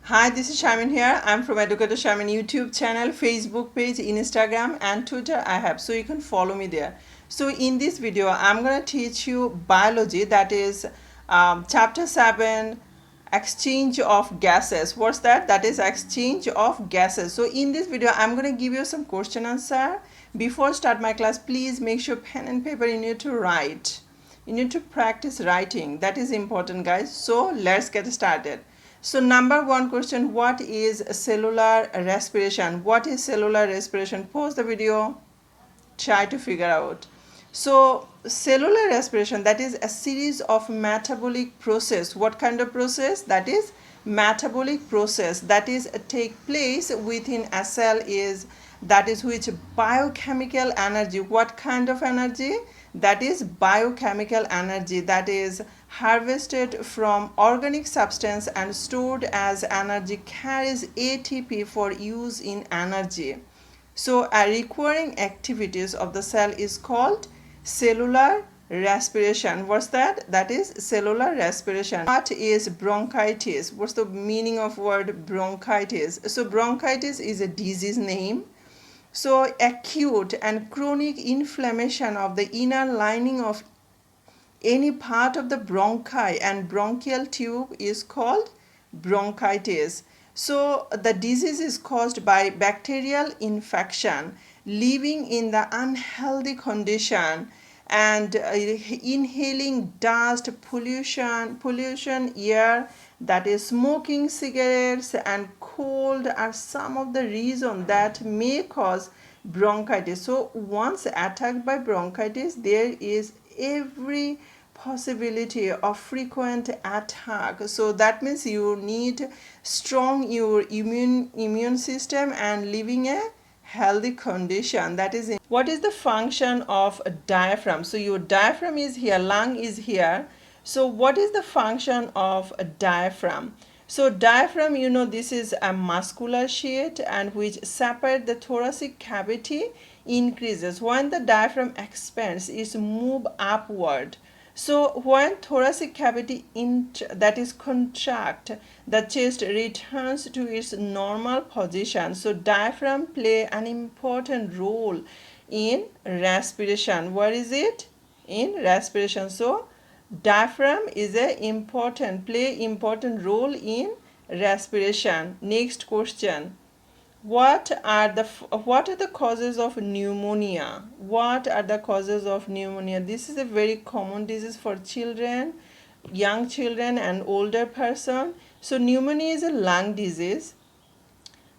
Hi, this is Charmin here. I'm from EducatorSharmin YouTube channel, Facebook page, Instagram and Twitter I have. So you can follow me there. So in this video, I'm going to teach you biology, that is chapter 7, exchange of gases. What's that? That is exchange of gases. So in this video, I'm going to give you some question answer. Before start my class, please make sure pen and paper you need to write. You need to practice writing. That is important, guys. So let's get started. So number one question, what is cellular respiration? What is cellular respiration? Pause the video, try to figure out. So cellular respiration, that is a series of metabolic process. What kind of process? That is metabolic process that is take place within a cell, is that is which biochemical energy. What kind of energy? That is biochemical energy, that is harvested from organic substance and stored as energy, carries ATP for use in energy. So a recurring activities of the cell is called cellular respiration. What's that? That is cellular respiration. What is bronchitis? What's the meaning of word bronchitis? So bronchitis is a disease name. So acute and chronic inflammation of the inner lining of any part of the bronchi and bronchial tube is called bronchitis. So the disease is caused by bacterial infection, living in the unhealthy condition and inhaling dust, pollution air, that is smoking cigarettes and cold are some of the reasons that may cause bronchitis. So once attacked by bronchitis, there is every possibility of frequent attack. So that means you need strong your immune system and living a healthy condition. That is it. What is the function of a diaphragm? So your diaphragm is here, lung is here. So what is the function of a diaphragm? So diaphragm, you know, this is a muscular sheet and which separate the thoracic cavity increases. When the diaphragm expands, it moves upward. So when thoracic cavity that is contract, the chest returns to its normal position. So diaphragm play an important role in respiration. What is it? In respiration. So diaphragm is play important role in respiration. Next question. What are the causes of pneumonia? What are the causes of pneumonia? This is a very common disease for children, young children and older person. So pneumonia is a lung disease.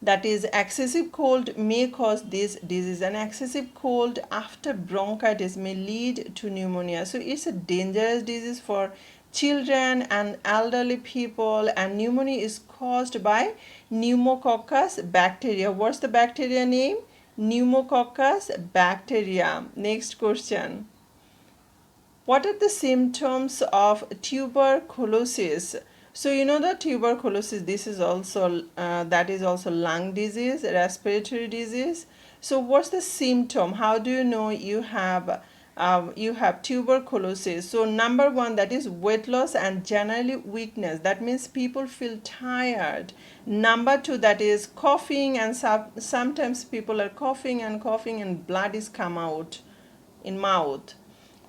That is, excessive cold may cause this disease, and excessive cold after bronchitis may lead to pneumonia. So it's a dangerous disease for children and elderly people, and pneumonia is caused by pneumococcus bacteria. What's the bacteria name? Pneumococcus bacteria. Next question. What are the symptoms of tuberculosis? So you know that tuberculosis, this is also that is also lung disease, respiratory disease. So what's the symptom? How do you know you have tuberculosis? So number one, that is weight loss and generally weakness. That means people feel tired. Number two, that is coughing, and sometimes people are coughing and blood is come out in mouth,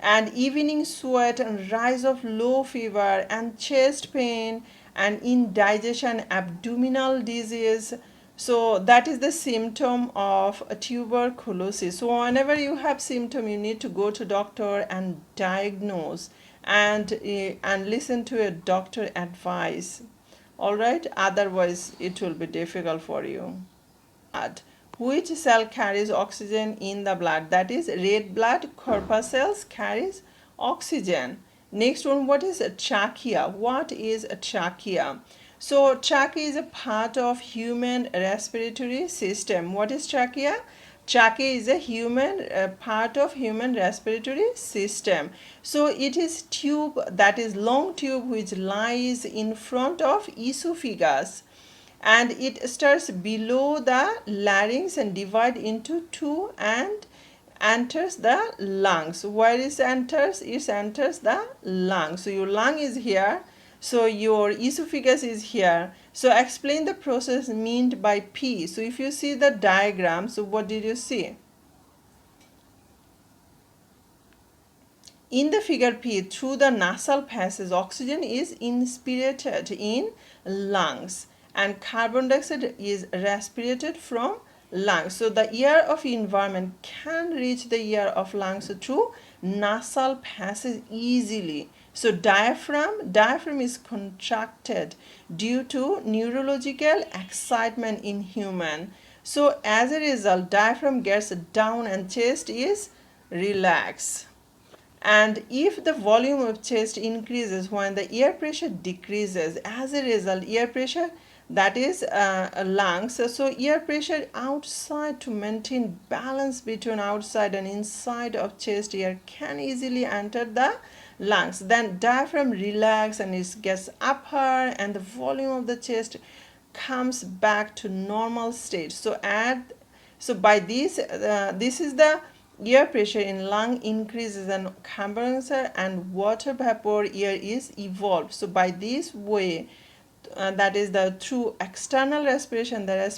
and evening sweat and rise of low fever and chest pain and indigestion, abdominal disease. So that is the symptom of tuberculosis. So whenever you have symptom, you need to go to doctor and diagnose and listen to a doctor advice. All right, otherwise it will be difficult for you. Which cell carries oxygen in the blood? That is, red blood corpuscles carries oxygen. Next one, what is a trachea? What is a trachea? So trachea is a part of human respiratory system. What is trachea? Trachea is a part of human respiratory system. So it is tube, that is long tube, which lies in front of esophagus, and it starts below the larynx and divide into two and enters the lungs. Where it enters? It enters the lung. So your lung is here, so your esophagus is here, So explain the process meant by P. So if you see the diagram, so what did you see? In the figure P, through the nasal passage, oxygen is inspirated in lungs and carbon dioxide is respirated from lungs. So the air of environment can reach the air of lungs through nasal passage easily. So diaphragm is contracted due to neurological excitement in human. So as a result, diaphragm gets down and chest is relaxed. And if the volume of chest increases when the air pressure decreases, as a result air pressure, that is lungs, so air pressure outside to maintain balance between outside and inside of chest air can easily enter the lungs. Then diaphragm relax and it gets upper and the volume of the chest comes back to normal state. So by this this is the air pressure in lung increases and carbon dioxide and water vapor air is evolved. So by this way, that is the through external respiration, the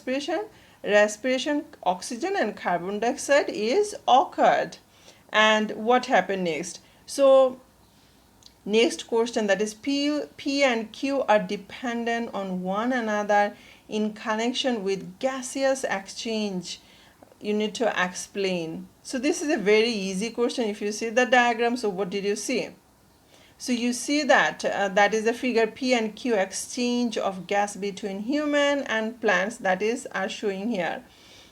respiration oxygen and carbon dioxide is occurred. And what happened next? So next question, that is P and Q are dependent on one another in connection with gaseous exchange. You need to explain. So this is a very easy question if you see the diagram. So what did you see? So you see that that is the figure P and Q, exchange of gas between human and plants, that is are showing here.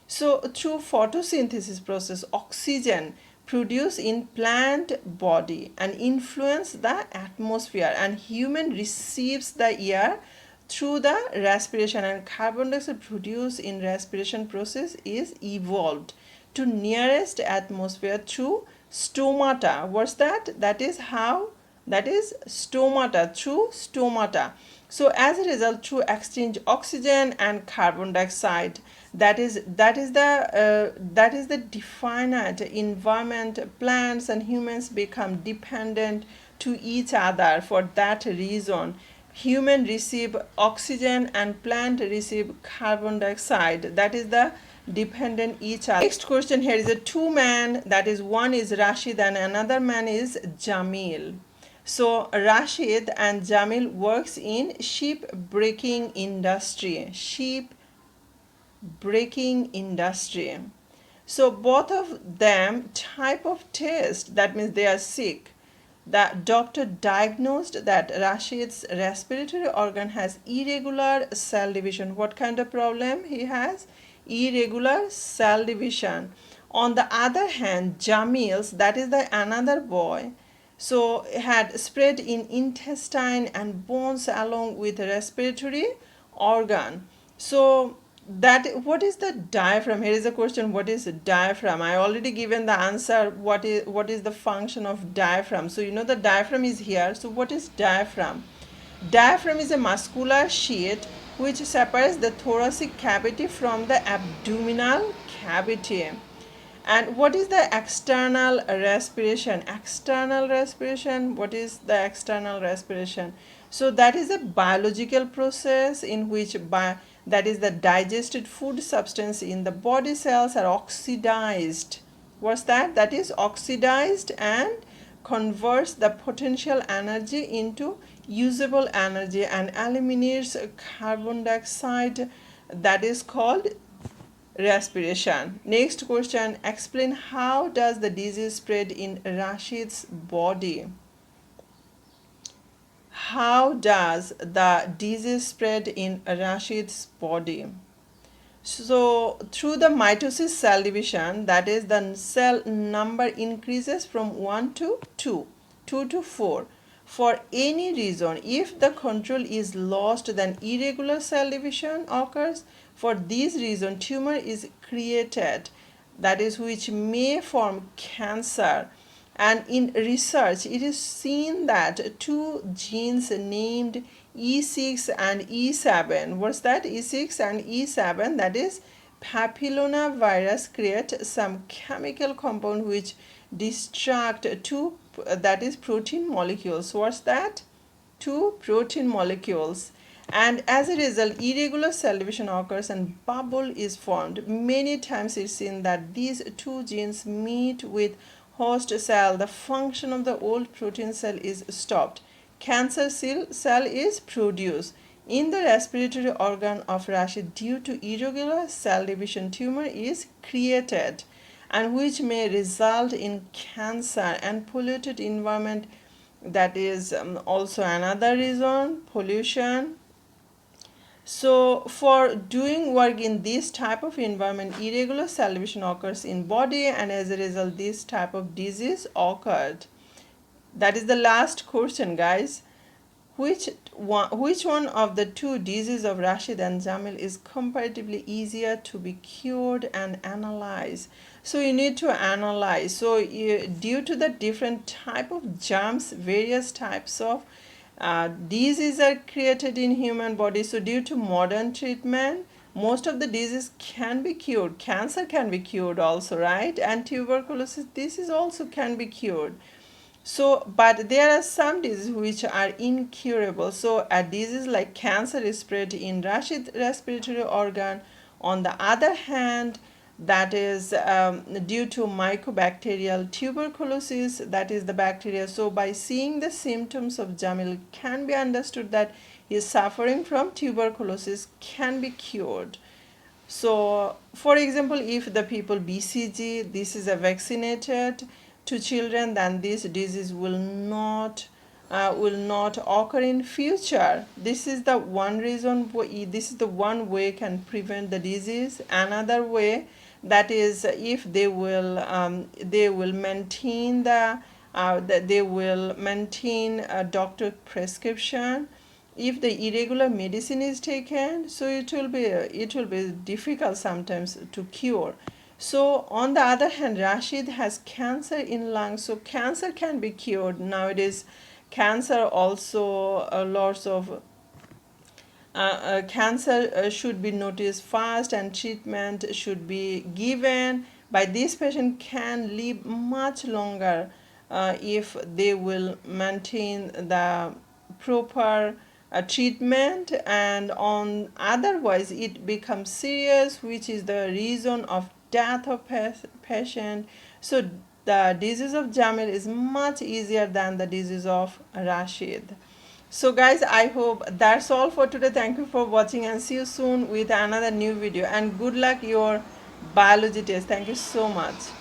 So through photosynthesis process, oxygen produced in plant body and influence the atmosphere, and human receives the air through the respiration, and carbon dioxide produced in respiration process is evolved to nearest atmosphere through stomata. What's that? That is how, that is stomata, through stomata. So as a result, through exchange oxygen and carbon dioxide, that is the definite environment, plants and humans become dependent to each other. For that reason, human receive oxygen and plant receive carbon dioxide, that is the dependent each other. Next question here is a two man, that is one is Rashid and another man is Jamil. So Rashid and Jamil works in sheep breaking industry. So both of them type of test, that means they are sick. The doctor diagnosed that Rashid's respiratory organ has irregular cell division. What kind of problem he has? Irregular cell division. On the other hand, Jamil's, that is the another boy, so had spread in intestine and bones along with respiratory organ. So that, what is the diaphragm? Here is a question, what is diaphragm? I already given the answer, what is the function of diaphragm. So you know the diaphragm is here. So what is diaphragm? Diaphragm is a muscular sheath which separates the thoracic cavity from the abdominal cavity. And what is the external respiration? External respiration, what is the external respiration? So that is a biological process in which that is the digested food substance in the body cells are oxidized. What's that? That is oxidized and converts the potential energy into usable energy and eliminates carbon dioxide, that is called respiration. Next question, explain how does the disease spread in Rashid's body? How does the disease spread in Rashid's body? So through the mitosis cell division, that is the cell number increases from 1 to 2 to 4. For any reason, if the control is lost, then irregular cell division occurs. For this reason, tumor is created, that is which may form cancer. And in research, it is seen that two genes named E6 and E7, what's that? E6 and E7, that is papillomavirus, create some chemical compound which distract two, that is protein molecules. What's that? Two protein molecules. and as a result irregular cell division occurs and bubble is formed. Many times it's seen that these two genes meet with host cell. The function of the old protein cell is stopped. Cancer cell is produced in the respiratory organ of Rashid due to irregular cell division. Tumor is created and which may result in cancer, and polluted environment, that is also another reason, pollution. So for doing work in this type of environment, irregular cell division occurs in body, and as a result this type of disease occurred. That is the last question, guys. Which one of the two diseases of Rashid and Jamil is comparatively easier to be cured and analyze? So you need to analyze. So due to the different type of germs, various types of diseases are created in human body. So due to modern treatment, most of the diseases can be cured. Cancer can be cured also, right? And tuberculosis, this is also can be cured. So, but there are some diseases which are incurable. So, a disease like cancer is spread in respiratory organ. On the other hand, that is due to mycobacterial tuberculosis, that is the bacteria. So, by seeing the symptoms of Jamil, can be understood that he is suffering from tuberculosis, can be cured. So, for example, if the people BCG, this is a vaccinated to children, then this disease will not occur in future. This is the one reason. This is the one way can prevent the disease. Another way, that is if they will maintain they will maintain a doctor prescription. If the irregular medicine is taken, so it will be difficult sometimes to cure. So on the other hand, Rashid has cancer in lungs, so cancer can be cured. Nowadays cancer also lots of cancer should be noticed fast and treatment should be given. By this patient can live much longer if they will maintain the proper treatment, and on otherwise it becomes serious, which is the reason of death of patient. So the disease of Jamil is much easier than the disease of Rashid. So guys, I hope that's all for today. Thank you for watching and see you soon with another new video, and good luck your biology test. Thank you so much.